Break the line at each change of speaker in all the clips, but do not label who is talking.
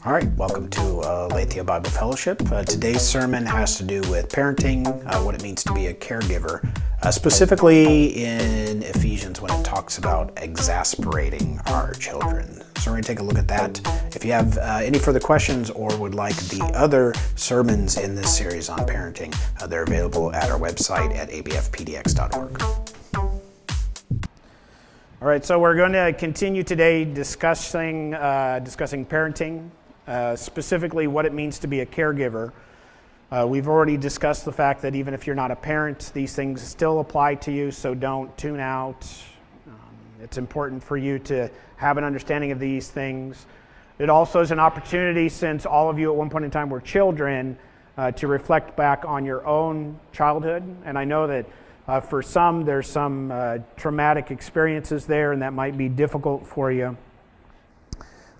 All right, welcome to Aletheia Bible Fellowship. Today's sermon has to do with parenting, what it means to be a caregiver, specifically in Ephesians when it talks about exasperating our children. So we're going to take a look at that. If you have any further questions or would like the other sermons in this series on parenting, they're available at our website at abfpdx.org. All right, so we're going to continue today discussing parenting. Specifically what it means to be a caregiver. We've already discussed the fact that even if you're not a parent, these things still apply to you, so don't tune out. It's important for you to have an understanding of these things. It also is an opportunity, since all of you at one point in time were children, to reflect back on your own childhood. And I know that for some, there's some traumatic experiences there, and that might be difficult for you.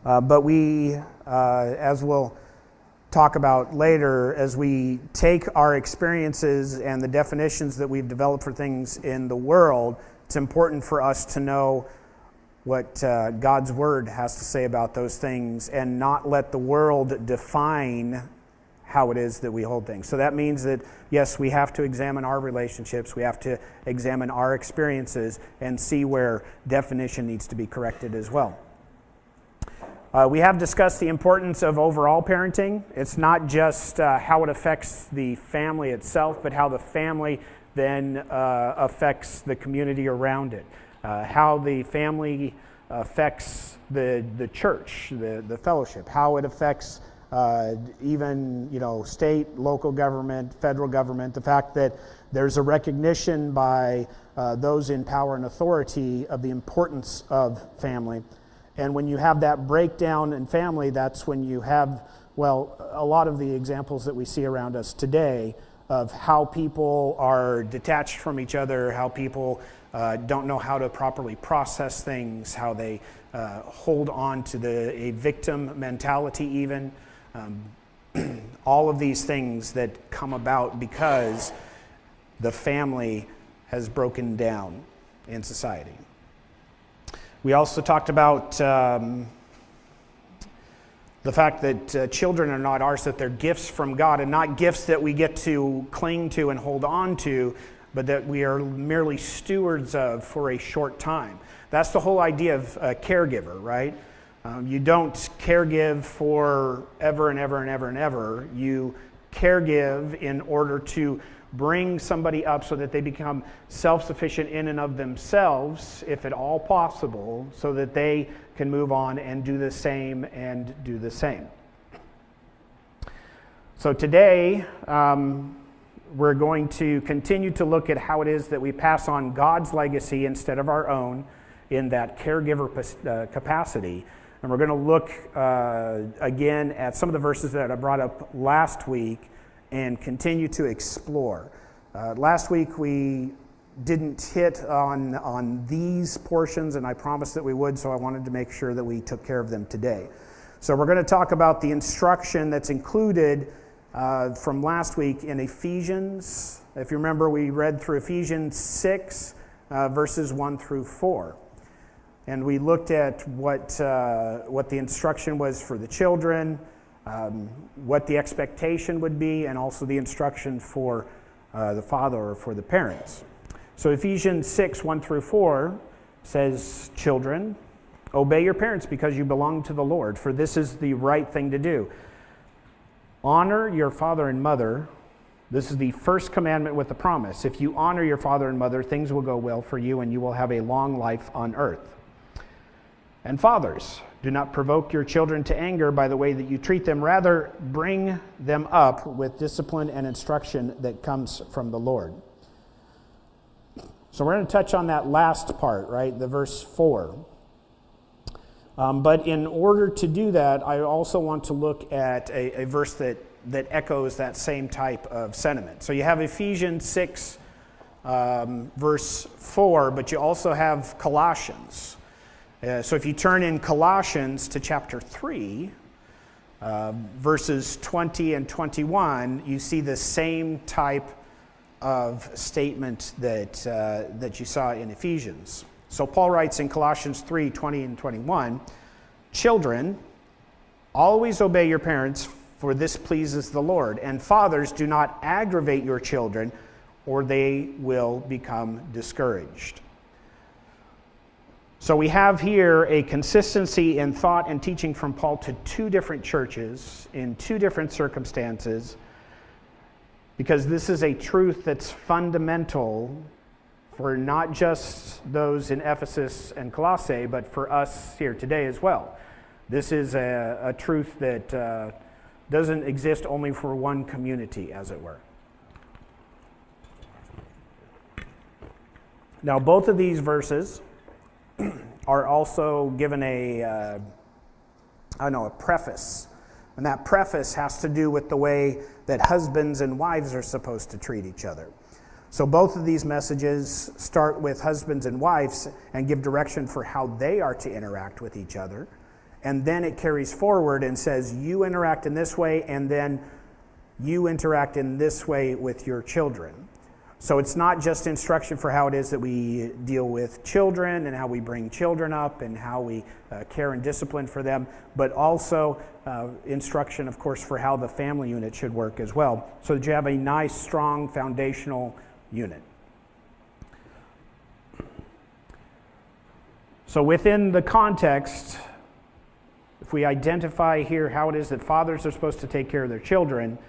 But we, as we'll talk about later, as we take our experiences and the definitions that we've developed for things in the world, it's important for us to know what God's Word has to say about those things and not let the world define how it is that we hold things. So that means that, yes, we have to examine our relationships, we have to examine our experiences and see where definition needs to be corrected as well. We have discussed the importance of overall parenting. It's not just how it affects the family itself, but how the family then affects the community around it. How the family affects the church, the fellowship. How it affects even state, local government, federal government. The fact that there's a recognition by those in power and authority of the importance of family. And when you have that breakdown in family, that's when you have, a lot of the examples that we see around us today of how people are detached from each other, how people don't know how to properly process things, how they hold on to a victim mentality even. All of these things that come about because the family has broken down in society. We also talked about the fact that children are not ours, that they're gifts from God, and not gifts that we get to cling to and hold on to, but that we are merely stewards of for a short time. That's the whole idea of a caregiver, right? You don't caregive for ever and ever and ever and ever. You caregive in order to bring somebody up so that they become self-sufficient in and of themselves, if at all possible, so that they can move on and do the same and do the same. So today, we're going to continue to look at how it is that we pass on God's legacy instead of our own in that caregiver capacity. And we're going to look again at some of the verses that I brought up last week and continue to explore. Last week we didn't hit on these portions, and I promised that we would, so I wanted to make sure that we took care of them today. So we're going to talk about the instruction that's included from last week in Ephesians. If you remember, we read through Ephesians 6, verses 1 through 4. And we looked at what the instruction was for the children, what the expectation would be, and also the instruction for the father or for the parents. So Ephesians 6, 1 through 4 says, "Children, obey your parents because you belong to the Lord, for this is the right thing to do. Honor your father and mother. This is the first commandment with a promise. If you honor your father and mother, things will go well for you, and you will have a long life on earth. And fathers, do not provoke your children to anger by the way that you treat them. Rather, bring them up with discipline and instruction that comes from the Lord." So we're going to touch on that last part, right? The verse 4. But in order to do that, I also want to look at a verse that echoes that same type of sentiment. So you have Ephesians 6, verse 4, but you also have Colossians. So if you turn in Colossians to chapter 3, verses 20 and 21, you see the same type of statement that you saw in Ephesians. So Paul writes in Colossians 3, 20 and 21, "Children, Always obey your parents, for this pleases the Lord. And fathers, do not aggravate your children, or they will become discouraged. So we have here a consistency in thought and teaching from Paul to two different churches in two different circumstances, because this is a truth that's fundamental for not just those in Ephesus and Colossae, but for us here today as well. This is a truth that doesn't exist only for one community, as it were. Now, both of these verses are also given a preface. And that preface has to do with the way that husbands and wives are supposed to treat each other. So both of these messages start with husbands and wives and give direction for how they are to interact with each other. And then it carries forward and says, you interact in this way, and then you interact in this way with your children. So it's not just instruction for how it is that we deal with children and how we bring children up and how we care and discipline for them, but also instruction, of course, for how the family unit should work as well, so that you have a nice, strong, foundational unit. So within the context, if we identify here how it is that fathers are supposed to take care of their children,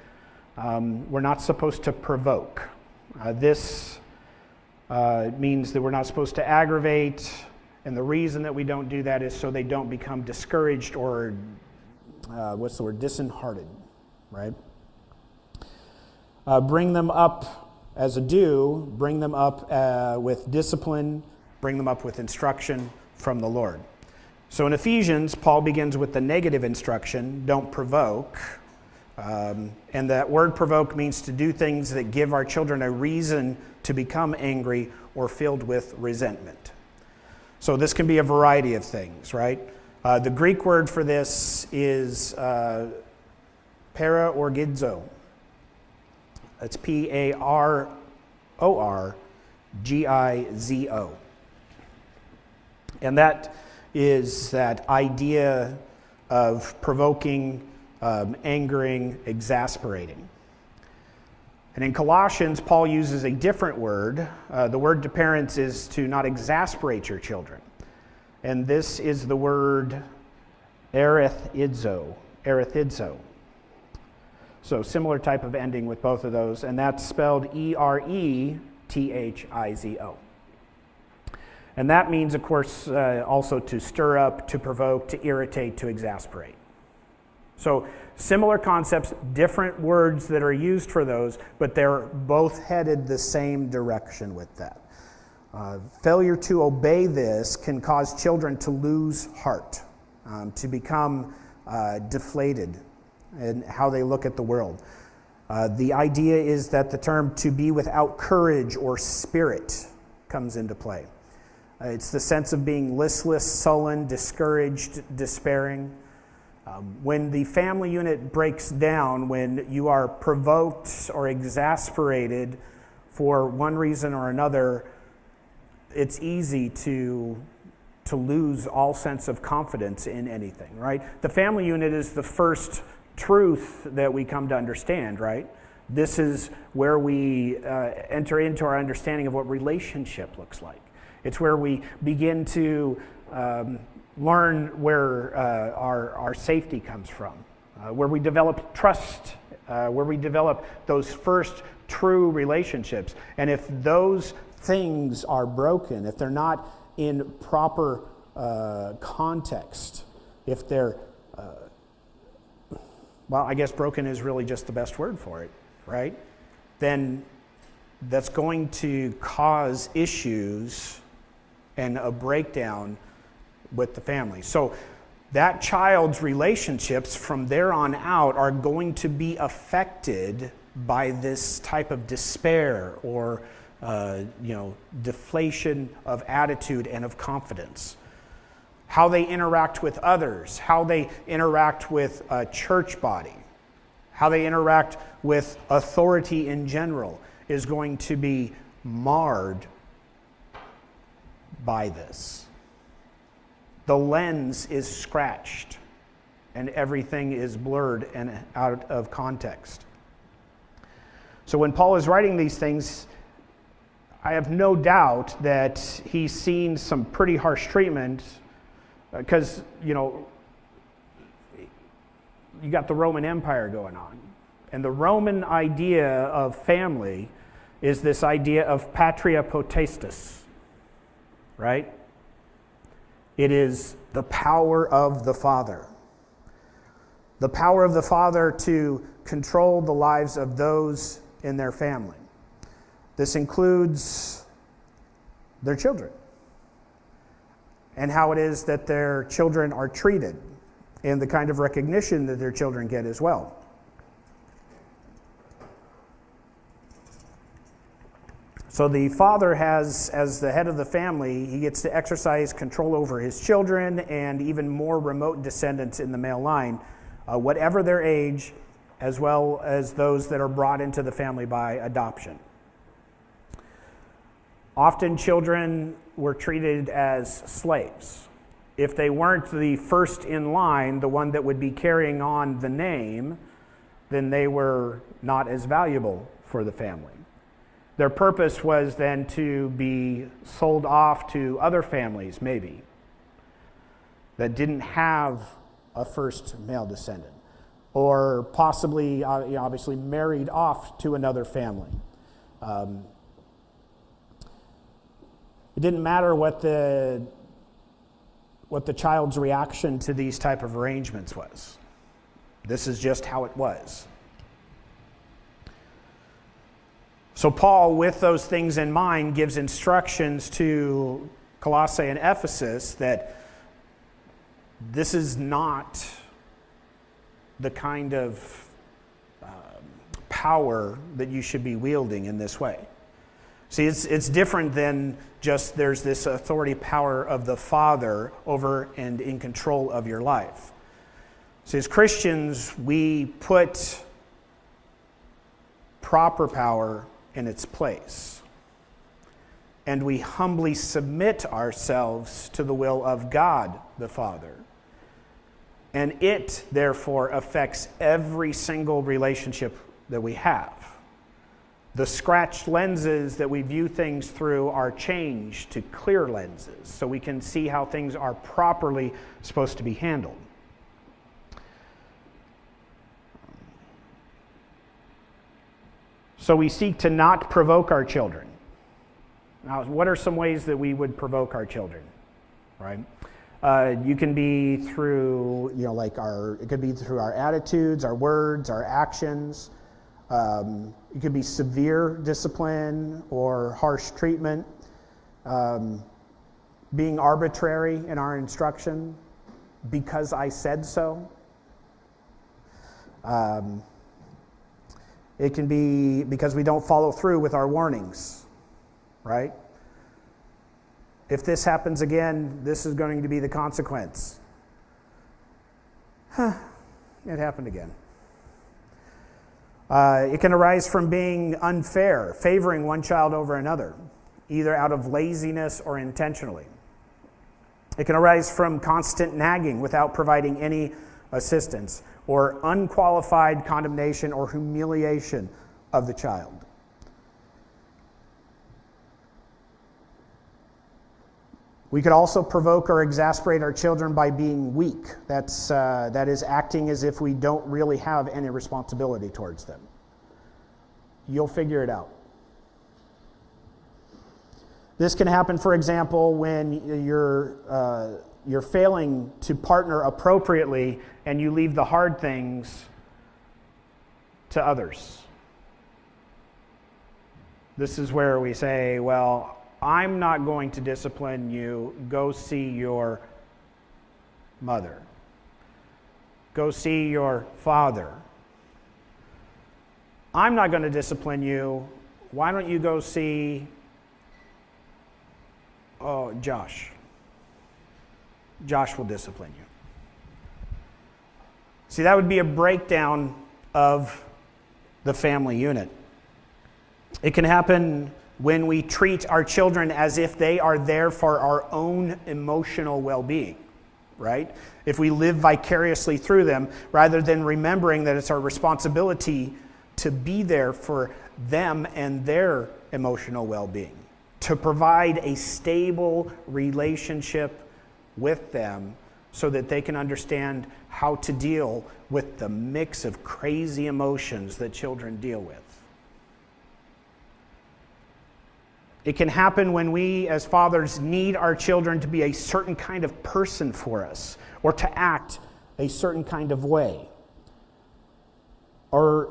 we're not supposed to provoke. This means that we're not supposed to aggravate, and the reason that we don't do that is so they don't become discouraged or, disheartened, right? Bring them up as a due, bring them up with discipline, bring them up with instruction from the Lord. So in Ephesians, Paul begins with the negative instruction, don't provoke. And that word provoke means to do things that give our children a reason to become angry or filled with resentment. So this can be a variety of things, right? The Greek word for this is paraorgizo. It's Parorgizo. And that is that idea of provoking, angering, exasperating. And in Colossians, Paul uses a different word. The word to parents is to not exasperate your children. And this is the word erethizo. So similar type of ending with both of those, and that's spelled E-R-E-T-H-I-Z-O. And that means, of course, also to stir up, to provoke, to irritate, to exasperate. So similar concepts, different words that are used for those, but they're both headed the same direction with that. Failure to obey this can cause children to lose heart, to become deflated in how they look at the world. The idea is that the term to be without courage or spirit comes into play. It's the sense of being listless, sullen, discouraged, despairing. When the family unit breaks down, when you are provoked or exasperated for one reason or another, it's easy to lose all sense of confidence in anything, right? The family unit is the first truth that we come to understand, right? This is where we enter into our understanding of what relationship looks like. It's where we begin to learn where our safety comes from, where we develop trust, where we develop those first true relationships. And if those things are broken, if they're not in proper context, if they're, I guess broken is really just the best word for it, right? Then that's going to cause issues and a breakdown with the family. So that child's relationships from there on out are going to be affected by this type of despair or deflation of attitude and of confidence. How they interact with others, how they interact with a church body, how they interact with authority in general is going to be marred by this. The lens is scratched. and everything is blurred and out of context. So when Paul is writing these things, I have no doubt that he's seen some pretty harsh treatment because, you got the Roman Empire going on. And the Roman idea of family is this idea of patria potestas, right? It is the power of the Father. The power of the Father to control the lives of those in their family. This includes their children and how it is that their children are treated and the kind of recognition that their children get as well. So the father has, as the head of the family, he gets to exercise control over his children and even more remote descendants in the male line, whatever their age, as well as those that are brought into the family by adoption. Often children were treated as slaves. If they weren't the first in line, the one that would be carrying on the name, then they were not as valuable for the family. Their purpose was then to be sold off to other families, maybe, that didn't have a first male descendant, or possibly, obviously, married off to another family. It didn't matter what the child's reaction to these type of arrangements was. This is just how it was. So Paul, with those things in mind, gives instructions to Colossae and Ephesus that this is not the kind of power that you should be wielding in this way. See, it's different than just there's this authority power of the Father over and in control of your life. See, as Christians, we put proper power in its place. And we humbly submit ourselves to the will of God the Father. And it, therefore, affects every single relationship that we have. The scratched lenses that we view things through are changed to clear lenses so we can see how things are properly supposed to be handled. So we seek to not provoke our children. Now, what are some ways that we would provoke our children, right? You can be through, it could be through our attitudes, our words, our actions. It could be severe discipline or harsh treatment, being arbitrary in our instruction, because I said so. It can be because we don't follow through with our warnings, right? If this happens again, this is going to be the consequence. It happened again. It can arise from being unfair, favoring one child over another, either out of laziness or intentionally. It can arise from constant nagging without providing any assistance, or unqualified condemnation or humiliation of the child. We could also provoke or exasperate our children by being weak. That is acting as if we don't really have any responsibility towards them. You'll figure it out. This can happen, for example, when you're failing to partner appropriately and you leave the hard things to others. This is where we say, well, I'm not going to discipline you. Go see your mother. Go see your father. I'm not going to discipline you. Why don't you go see Josh? Josh will discipline you. See, that would be a breakdown of the family unit. It can happen when we treat our children as if they are there for our own emotional well-being, right? If we live vicariously through them, rather than remembering that it's our responsibility to be there for them and their emotional well-being, to provide a stable relationship with them so that they can understand how to deal with the mix of crazy emotions that children deal with. It can happen when we, as fathers, need our children to be a certain kind of person for us, or to act a certain kind of way. Or,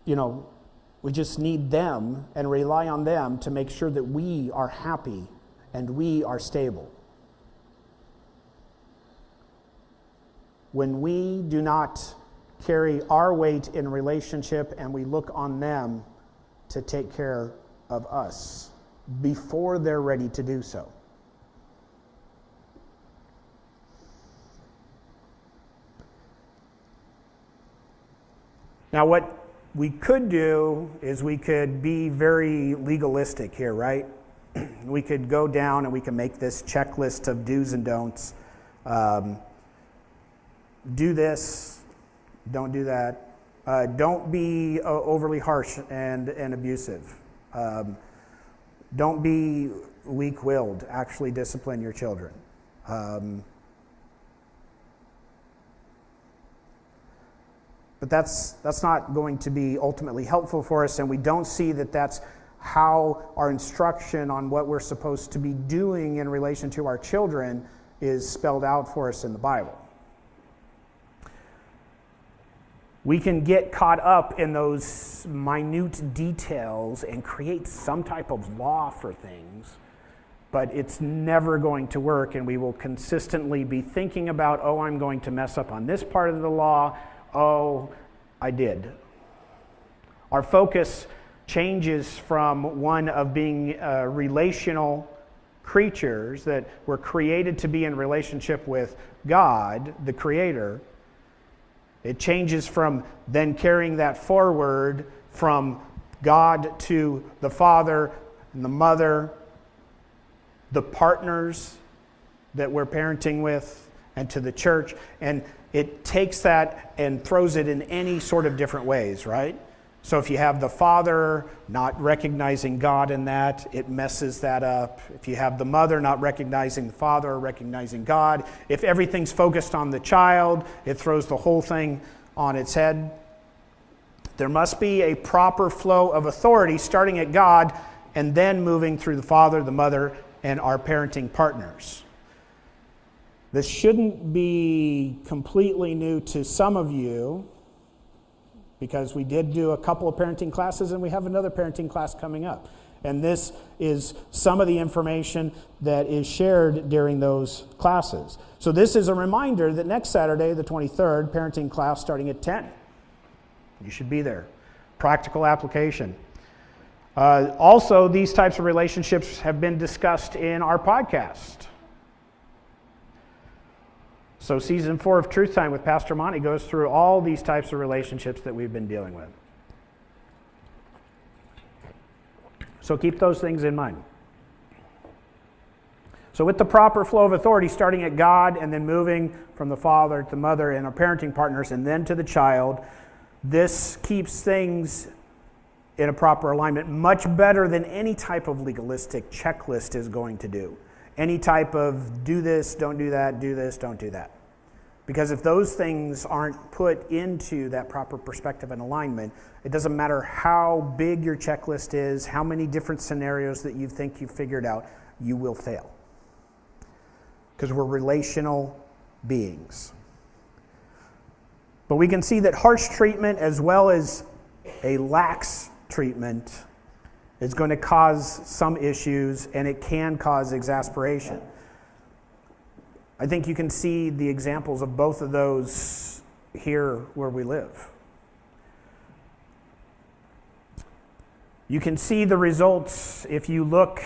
we just need them and rely on them to make sure that we are happy and we are stable. When we do not carry our weight in relationship and we look on them to take care of us before they're ready to do so. Now, what we could do is we could be very legalistic here, right? We could go down and we can make this checklist of do's and don'ts. Do this, don't do that. Don't be overly harsh and abusive. Don't be weak-willed. Actually discipline your children. But that's not going to be ultimately helpful for us, and we don't see that that's how our instruction on what we're supposed to be doing in relation to our children is spelled out for us in the Bible. We can get caught up in those minute details and create some type of law for things, but it's never going to work, and we will consistently be thinking about, I'm going to mess up on this part of the law. I did. Our focus changes from one of being relational creatures that were created to be in relationship with God, the Creator. It changes from then carrying that forward from God to the father and the mother, the partners that we're parenting with, and to the church. And it takes that and throws it in any sort of different ways, right? So if you have the father not recognizing God in that, it messes that up. If you have the mother not recognizing the father or recognizing God, if everything's focused on the child, it throws the whole thing on its head. There must be a proper flow of authority starting at God and then moving through the father, the mother, and our parenting partners. This shouldn't be completely new to some of you, because we did do a couple of parenting classes and we have another parenting class coming up. And this is some of the information that is shared during those classes. So this is a reminder that next Saturday, the 23rd, parenting class starting at 10. You should be there. Practical application. Also, these types of relationships have been discussed in our podcast. So season 4 of Truth Time with Pastor Monty goes through all these types of relationships that we've been dealing with. So keep those things in mind. So with the proper flow of authority, starting at God and then moving from the father to the mother and our parenting partners and then to the child, this keeps things in a proper alignment much better than any type of legalistic checklist is going to do. Any type of do this, don't do that, do this, don't do that. Because if those things aren't put into that proper perspective and alignment, it doesn't matter how big your checklist is, how many different scenarios that you think you've figured out, you will fail. Because we're relational beings. But we can see that harsh treatment as well as a lax treatment is going to cause some issues, and it can cause exasperation. I think you can see the examples of both of those here where we live. You can see the results if you look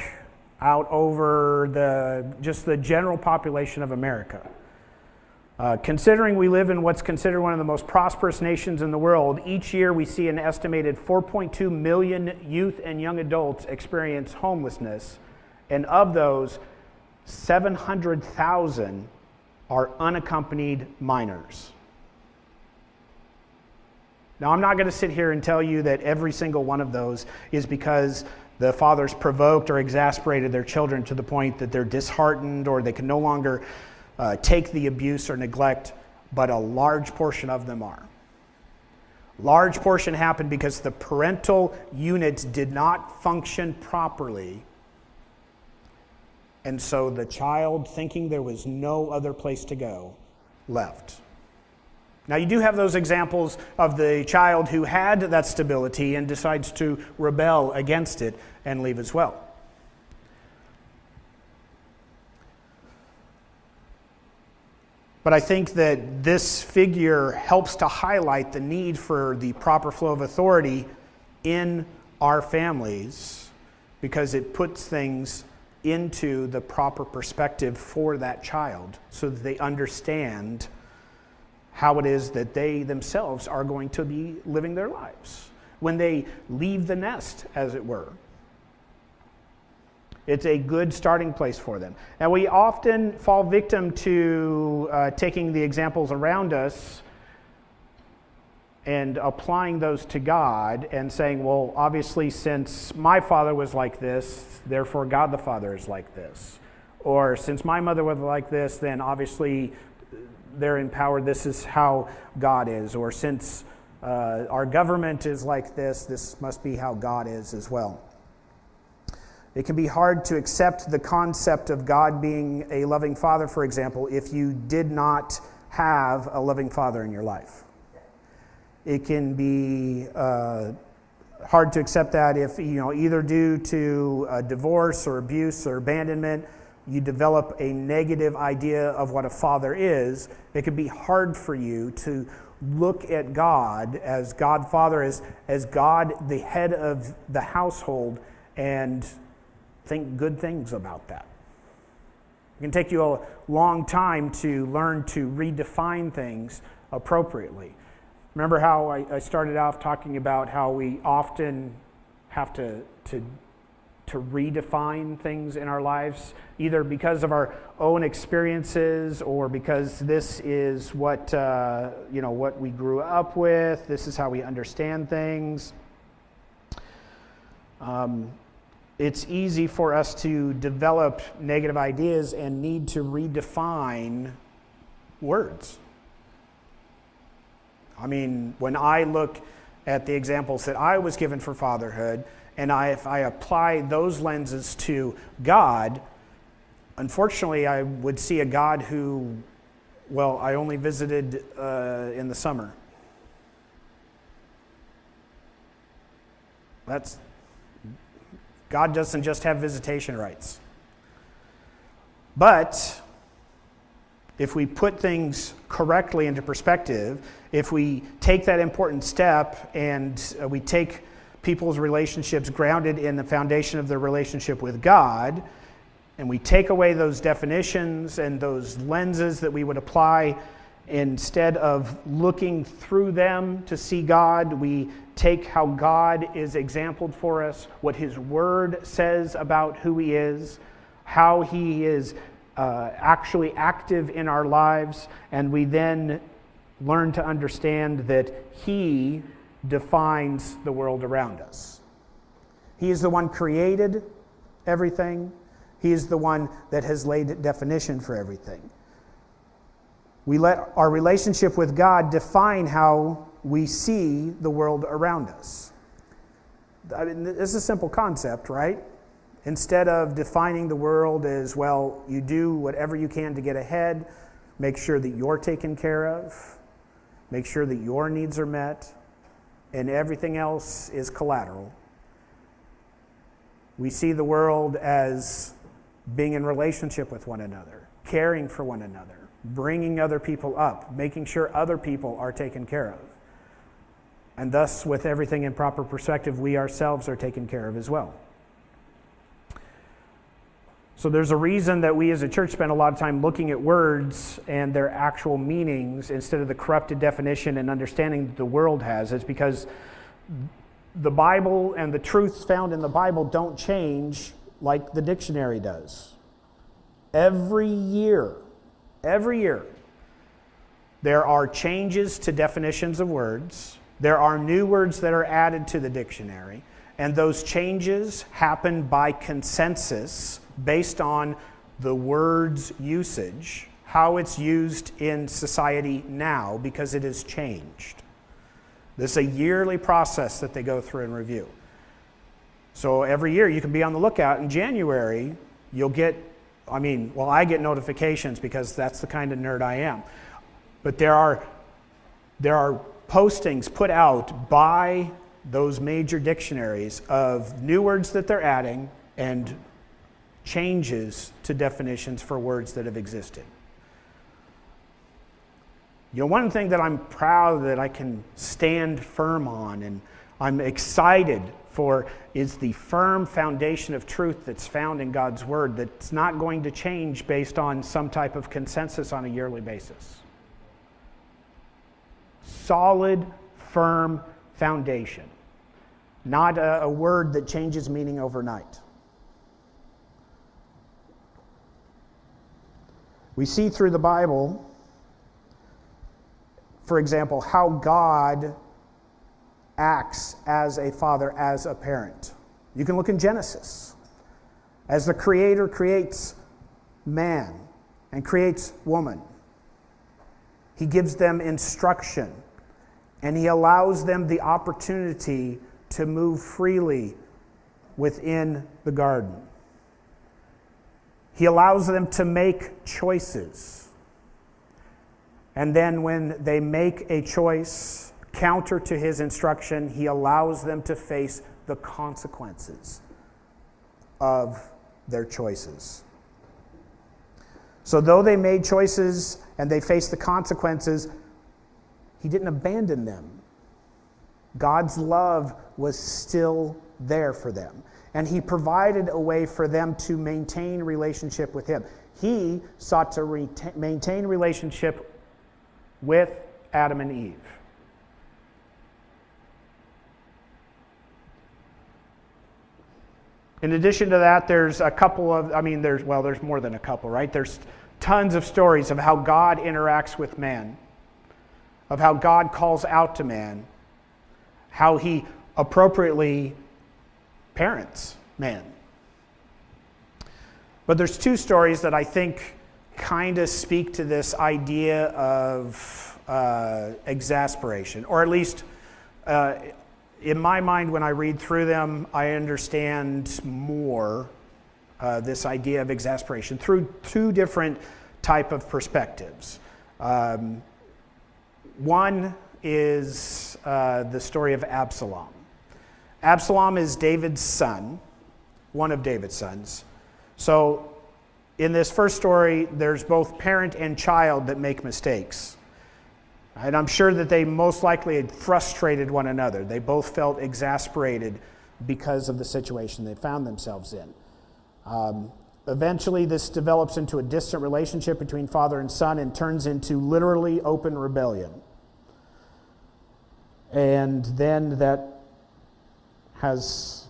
out over just the general population of America. Considering we live in what's considered one of the most prosperous nations in the world, each year we see an estimated 4.2 million youth and young adults experience homelessness, and of those, 700,000 are unaccompanied minors. Now, I'm not going to sit here and tell you that every single one of those is because the fathers provoked or exasperated their children to the point that they're disheartened or they can no longer take the abuse or neglect, but a large portion of them are. Large portion happened because the parental units did not function properly. And so the child, thinking there was no other place to go, left. Now, you do have those examples of the child who had that stability and decides to rebel against it and leave as well. But I think that this figure helps to highlight the need for the proper flow of authority in our families because it puts things into the proper perspective for that child so that they understand how it is that they themselves are going to be living their lives when they leave the nest, as it were. It's a good starting place for them. And we often fall victim to taking the examples around us and applying those to God and saying, well, obviously since my father was like this, therefore God the Father is like this. Or since my mother was like this, then obviously they're empowered, this is how God is. Or since our government is like this must be how God is as well. It can be hard to accept the concept of God being a loving father, for example, if you did not have a loving father in your life. It can be hard to accept that if, either due to divorce or abuse or abandonment, you develop a negative idea of what a father is. It can be hard for you to look at God as God Father, as God, the head of the household, and think good things about that. It can take you a long time to learn to redefine things appropriately. Remember how I started off talking about how we often have to redefine things in our lives, either because of our own experiences or because this is what what we grew up with. This is how we understand things. It's easy for us to develop negative ideas and need to redefine words. I mean, when I look at the examples that I was given for fatherhood, and if I apply those lenses to God, unfortunately, I would see a God who, I only visited in the summer. God doesn't just have visitation rights. But if we put things correctly into perspective, if we take that important step and we take people's relationships grounded in the foundation of their relationship with God, and we take away those definitions and those lenses that we would apply, instead of looking through them to see God, we take how God is exampled for us, what His Word says about who He is, how He is actually active in our lives, and we then learn to understand that He defines the world around us. He is the one created everything. He is the one that has laid definition for everything. We let our relationship with God define how we see the world around us. I mean, this is a simple concept, right? Instead of defining the world as, you do whatever you can to get ahead, make sure that you're taken care of, make sure that your needs are met, and everything else is collateral. We see the world as being in relationship with one another, caring for one another, bringing other people up, making sure other people are taken care of. And thus, with everything in proper perspective, we ourselves are taken care of as well. So there's a reason that we as a church spend a lot of time looking at words and their actual meanings instead of the corrupted definition and understanding that the world has. It's because the Bible and the truths found in the Bible don't change like the dictionary does. Every year, Every year, there are changes to definitions of words. There are new words that are added to the dictionary. And those changes happen by consensus based on the word's usage, how it's used in society now, because it has changed. This is a yearly process that they go through and review. So every year you can be on the lookout. In January, you'll get, I get notifications because that's the kind of nerd I am. But there are postings put out by those major dictionaries of new words that they're adding and changes to definitions for words that have existed. One thing that I'm proud that I can stand firm on and I'm excited for is the firm foundation of truth that's found in God's Word that's not going to change based on some type of consensus on a yearly basis. Solid, firm foundation. Not a word that changes meaning overnight. We see through the Bible, for example, how God acts as a father, as a parent. You can look in Genesis. As the Creator creates man and creates woman, He gives them instruction, and He allows them the opportunity to move freely within the garden. He allows them to make choices. And then when they make a choice counter to His instruction, He allows them to face the consequences of their choices. So though they made choices and they faced the consequences, He didn't abandon them. God's love was still there for them. And He provided a way for them to maintain relationship with Him. He sought to maintain relationship with Adam and Eve. In addition to that, there's a couple of, there's more than a couple, right? There's tons of stories of how God interacts with man, of how God calls out to man, how He appropriately parents man. But there's two stories that I think kind of speak to this idea of exasperation, or at least in my mind, when I read through them, I understand more this idea of exasperation through two different type of perspectives. One is the story of Absalom. Absalom is David's son, one of David's sons. So in this first story, there's both parent and child that make mistakes. And I'm sure that they most likely had frustrated one another. They both felt exasperated because of the situation they found themselves in. Eventually, this develops into a distant relationship between father and son and turns into literally open rebellion. And then that has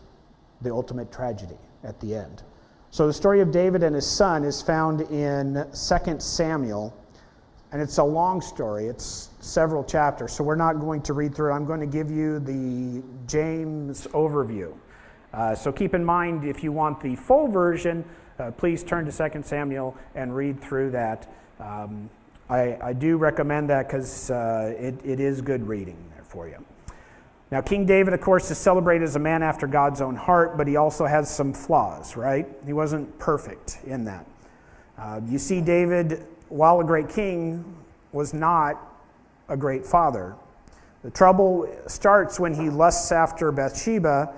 the ultimate tragedy at the end. So the story of David and his son is found in 2 Samuel. And it's a long story. It's several chapters, so we're not going to read through it. I'm going to give you the James overview. So keep in mind, if you want the full version, please turn to 2 Samuel and read through that. I do recommend that because it is good reading there for you. Now, King David, of course, is celebrated as a man after God's own heart, but he also has some flaws, right? He wasn't perfect in that. You see, David, while a great king, was not a great father. The trouble starts when he lusts after Bathsheba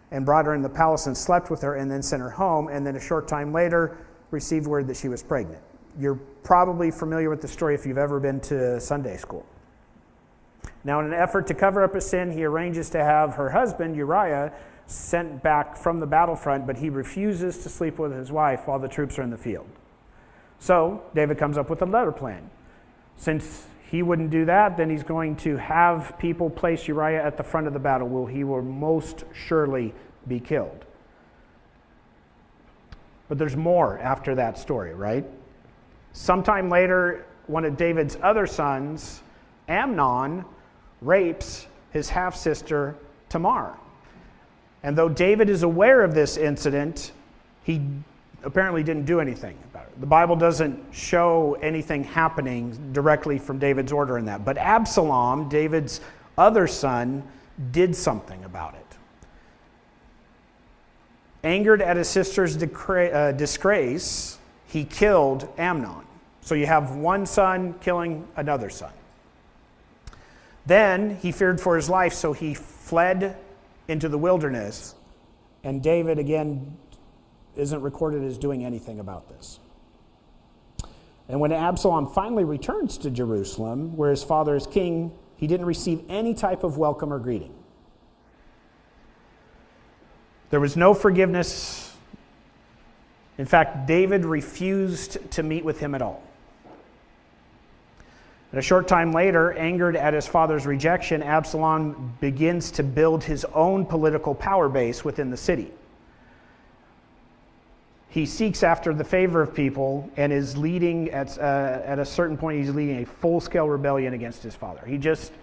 and brought her in the palace and slept with her and then sent her home, and then a short time later received word that she was pregnant. You're probably familiar with the story if you've ever been to Sunday school. Now, in an effort to cover up his sin, he arranges to have her husband, Uriah, sent back from the battlefront, but he refuses to sleep with his wife while the troops are in the field. So David comes up with another plan. Since he wouldn't do that, then he's going to have people place Uriah at the front of the battle where he will most surely be killed. But there's more after that story, right? Sometime later, one of David's other sons, Amnon, rapes his half-sister Tamar. And though David is aware of this incident, he apparently didn't do anything about it. The Bible doesn't show anything happening directly from David's order in that. But Absalom, David's other son, did something about it. Angered at his sister's disgrace, he killed Amnon. So you have one son killing another son. Then he feared for his life, so he fled into the wilderness. And David, again, isn't recorded as doing anything about this. And when Absalom finally returns to Jerusalem, where his father is king, he didn't receive any type of welcome or greeting. There was no forgiveness. In fact, David refused to meet with him at all. And a short time later, angered at his father's rejection, Absalom begins to build his own political power base within the city. He seeks after the favor of people and is leading, at a certain point, he's leading a full-scale rebellion against his father. He just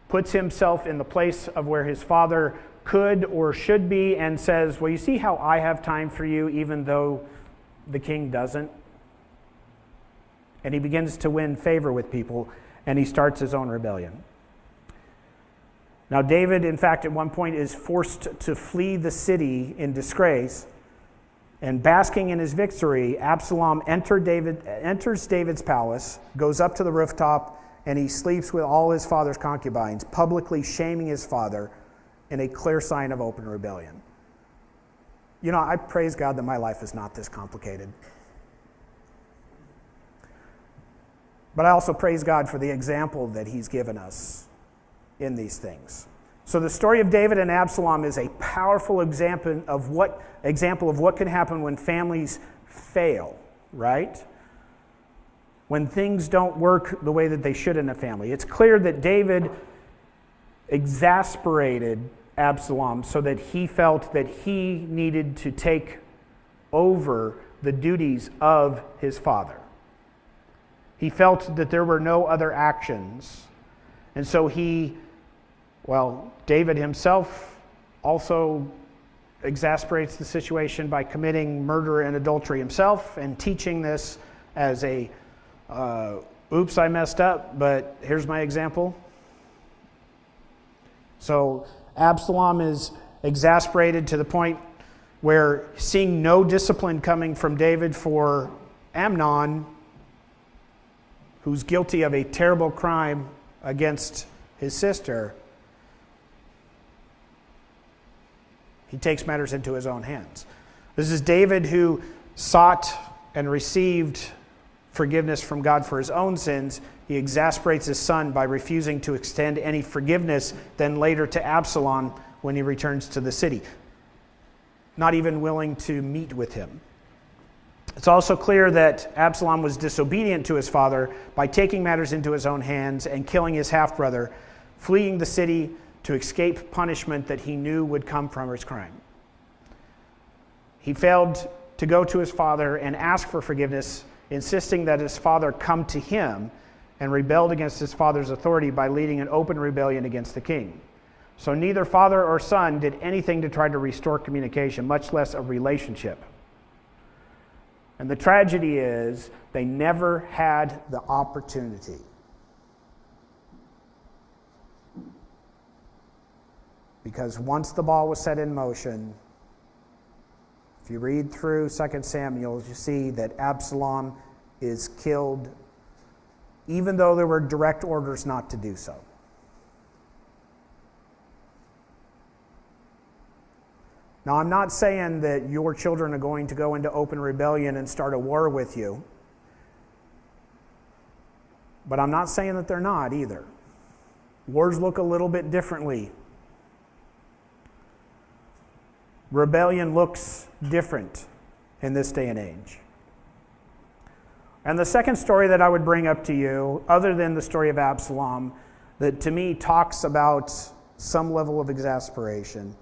puts himself in the place of where his father could or should be and says, well, you see how I have time for you even though the king doesn't? And he begins to win favor with people, and he starts his own rebellion. Now, David, in fact, at one point is forced to flee the city in disgrace, and basking in his victory, Absalom enters David's palace, goes up to the rooftop, and he sleeps with all his father's concubines, publicly shaming his father in a clear sign of open rebellion. You know, I praise God that my life is not this complicated. But I also praise God for the example that he's given us in these things. So the story of David and Absalom is a powerful example of what can happen when families fail, right? When things don't work the way that they should in a family. It's clear that David exasperated Absalom so that he felt that he needed to take over the duties of his father. He felt that there were no other actions. And so David himself also exasperates the situation by committing murder and adultery himself and teaching this as a, oops, I messed up, but here's my example. So Absalom is exasperated to the point where, seeing no discipline coming from David for Amnon, who's guilty of a terrible crime against his sister, he takes matters into his own hands. This is David who sought and received forgiveness from God for his own sins. He exasperates his son by refusing to extend any forgiveness then later to Absalom when he returns to the city, not even willing to meet with him. It's also clear that Absalom was disobedient to his father by taking matters into his own hands and killing his half-brother, fleeing the city to escape punishment that he knew would come from his crime. He failed to go to his father and ask for forgiveness, insisting that his father come to him, and rebelled against his father's authority by leading an open rebellion against the king. So neither father or son did anything to try to restore communication, much less a relationship. And the tragedy is they never had the opportunity. Because once the ball was set in motion, if you read through 2 Samuel, you see that Absalom is killed even though there were direct orders not to do so. Now, I'm not saying that your children are going to go into open rebellion and start a war with you, but I'm not saying that they're not either. Wars look a little bit differently. Rebellion looks different in this day and age. And the second story that I would bring up to you, other than the story of Absalom, that to me talks about some level of exasperation,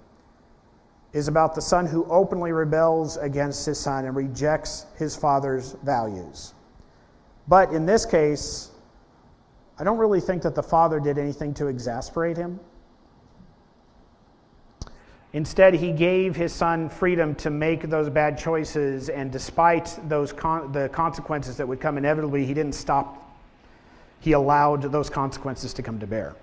is about the son who openly rebels against his son and rejects his father's values. But in this case, I don't really think that the father did anything to exasperate him. Instead, he gave his son freedom to make those bad choices, and despite the consequences that would come inevitably, he didn't stop. He allowed those consequences to come to bear.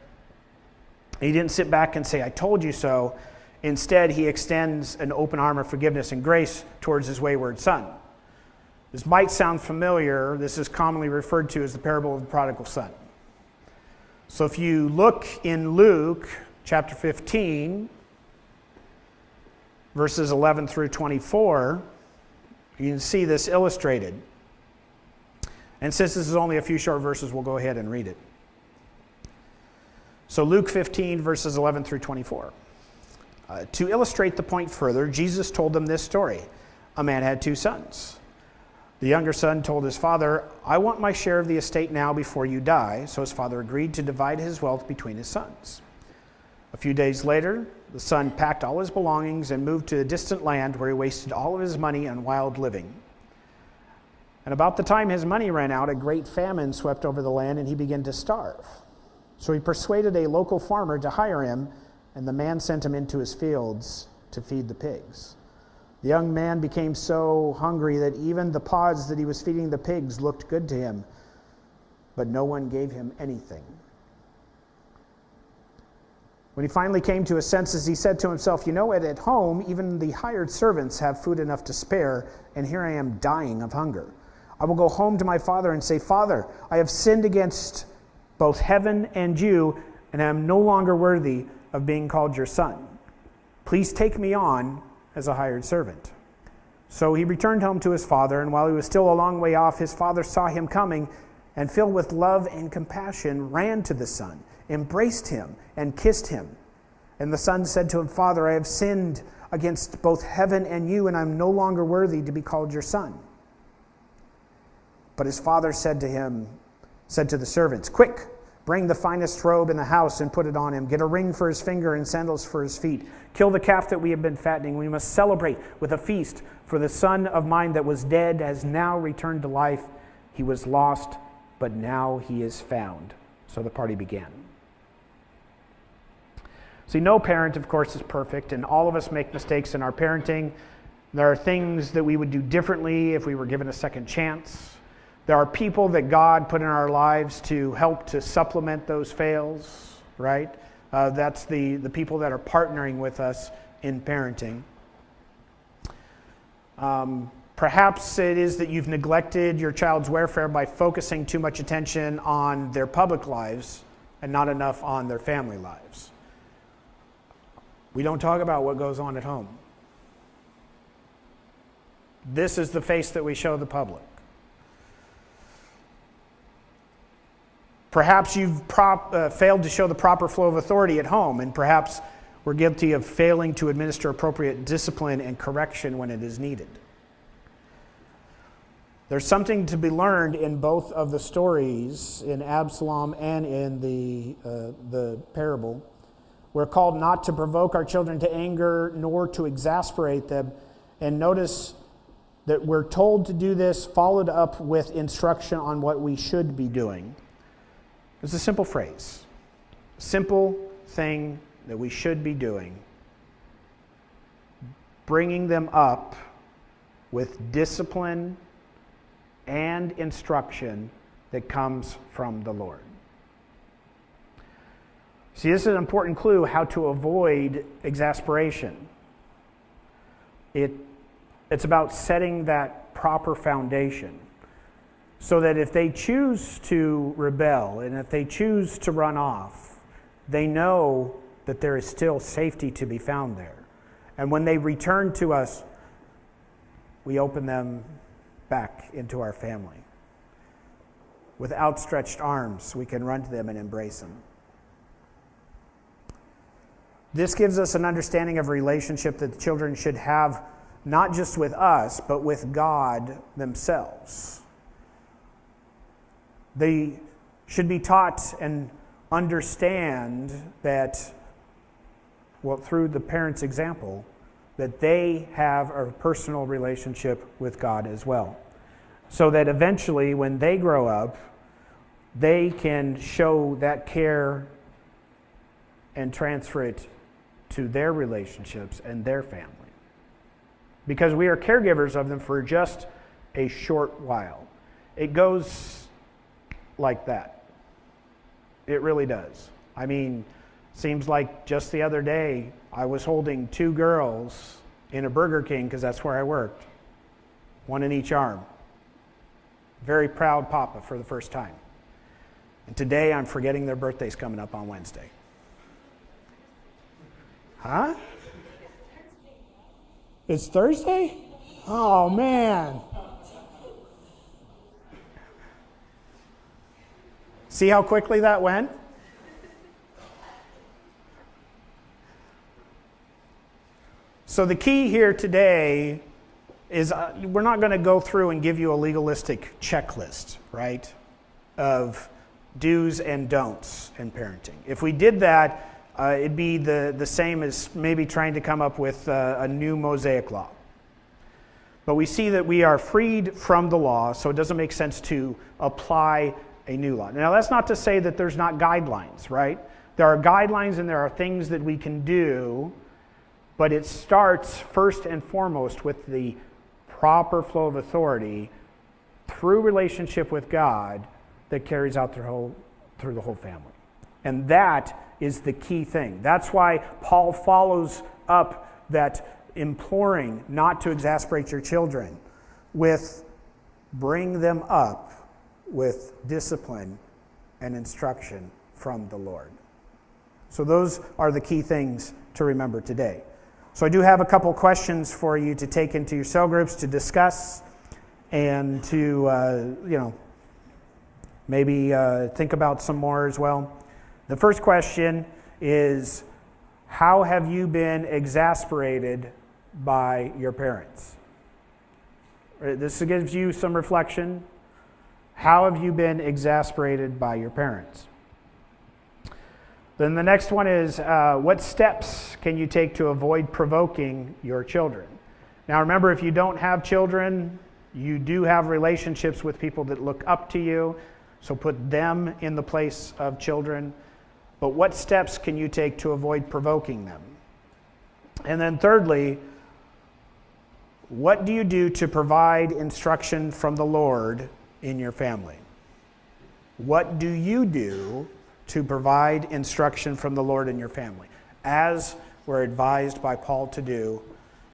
He didn't sit back and say, "I told you so." Instead, he extends an open arm of forgiveness and grace towards his wayward son. This might sound familiar. This is commonly referred to as the parable of the prodigal son. So if you look in Luke chapter 15, verses 11 through 24, you can see this illustrated. And since this is only a few short verses, we'll go ahead and read it. So Luke 15, verses 11 through 24. To illustrate the point further, Jesus told them this story. A man had 2 sons. The younger son told his father, "I want my share of the estate now before you die." So his father agreed to divide his wealth between his sons. A few days later, the son packed all his belongings and moved to a distant land where he wasted all of his money on wild living. And about the time his money ran out, a great famine swept over the land and he began to starve. So he persuaded a local farmer to hire him, and the man sent him into his fields to feed the pigs. The young man became so hungry that even the pods that he was feeding the pigs looked good to him, but no one gave him anything. When he finally came to his senses, he said to himself, "You know, at home, even the hired servants have food enough to spare, and here I am dying of hunger. I will go home to my father and say, 'Father, I have sinned against both heaven and you, and I am no longer worthy of being called your son. Please take me on as a hired servant.' So he returned home to his father, and while he was still a long way off, his father saw him coming, and filled with love and compassion, ran to the son, embraced him, and kissed him. And the son said to him, 'Father, I have sinned against both heaven and you, and I am no longer worthy to be called your son.' But his father said to the servants, 'Quick, bring the finest robe in the house and put it on him. Get a ring for his finger and sandals for his feet. Kill the calf that we have been fattening. We must celebrate with a feast, for the son of mine that was dead has now returned to life. He was lost, but now he is found.' So the party began." See, no parent, of course, is perfect, and all of us make mistakes in our parenting. There are things that we would do differently if we were given a second chance. There are people that God put in our lives to help to supplement those fails, right? That's the people that are partnering with us in parenting. Perhaps it is that you've neglected your child's welfare by focusing too much attention on their public lives and not enough on their family lives. We don't talk about what goes on at home. This is the face that we show the public. Perhaps you've failed to show the proper flow of authority at home, and perhaps we're guilty of failing to administer appropriate discipline and correction when it is needed. There's something to be learned in both of the stories, in Absalom and in the parable. We're called not to provoke our children to anger, nor to exasperate them. And notice that we're told to do this, followed up with instruction on what we should be doing. It's a simple phrase, simple thing that we should be doing. Bringing them up with discipline and instruction that comes from the Lord. See, this is an important clue how to avoid exasperation. It's about setting that proper foundation so that if they choose to rebel and if they choose to run off, they know that there is still safety to be found there. And when they return to us, we open them back into our family. With outstretched arms, we can run to them and embrace them. This gives us an understanding of a relationship that the children should have not just with us, but with God themselves. They should be taught and understand that, well, through the parents' example, that they have a personal relationship with God as well. so that eventually when they grow up, they can show that care and transfer it to their relationships and their family. Because we are caregivers of them for just a short while. It goes like that. It really does. I mean, seems like just the other day I was holding 2 girls in a Burger King because that's where I worked. One in each arm. Very proud papa for the first time. And today I'm forgetting their birthday's coming up on Wednesday. Huh? It's Thursday? Oh, man. See how quickly that went? So the key here today is we're not going to go through and give you a legalistic checklist, right, of do's and don'ts in parenting. If we did that, it'd be the same as maybe trying to come up with a new Mosaic law. But we see that we are freed from the law, so it doesn't make sense to apply a new law. Now, that's not to say that there's not guidelines, right? There are guidelines and there are things that we can do, but it starts first and foremost with the proper flow of authority through relationship with God that carries out through the whole family. And that is the key thing. That's why Paul follows up that imploring not to exasperate your children with bring them up with discipline and instruction from the Lord. So those are the key things to remember today. So I do have a couple questions for you to take into your cell groups to discuss and to, maybe think about some more as well. The first question is, how have you been exasperated by your parents? This gives you some reflection. How have you been exasperated by your parents? Then the next one is, what steps can you take to avoid provoking your children? Now remember, if you don't have children, you do have relationships with people that look up to you, so put them in the place of children. But what steps can you take to avoid provoking them? And then thirdly, what do you do to provide instruction from the Lord in your family? What do you do to provide instruction from the Lord in your family, as we're advised by Paul to do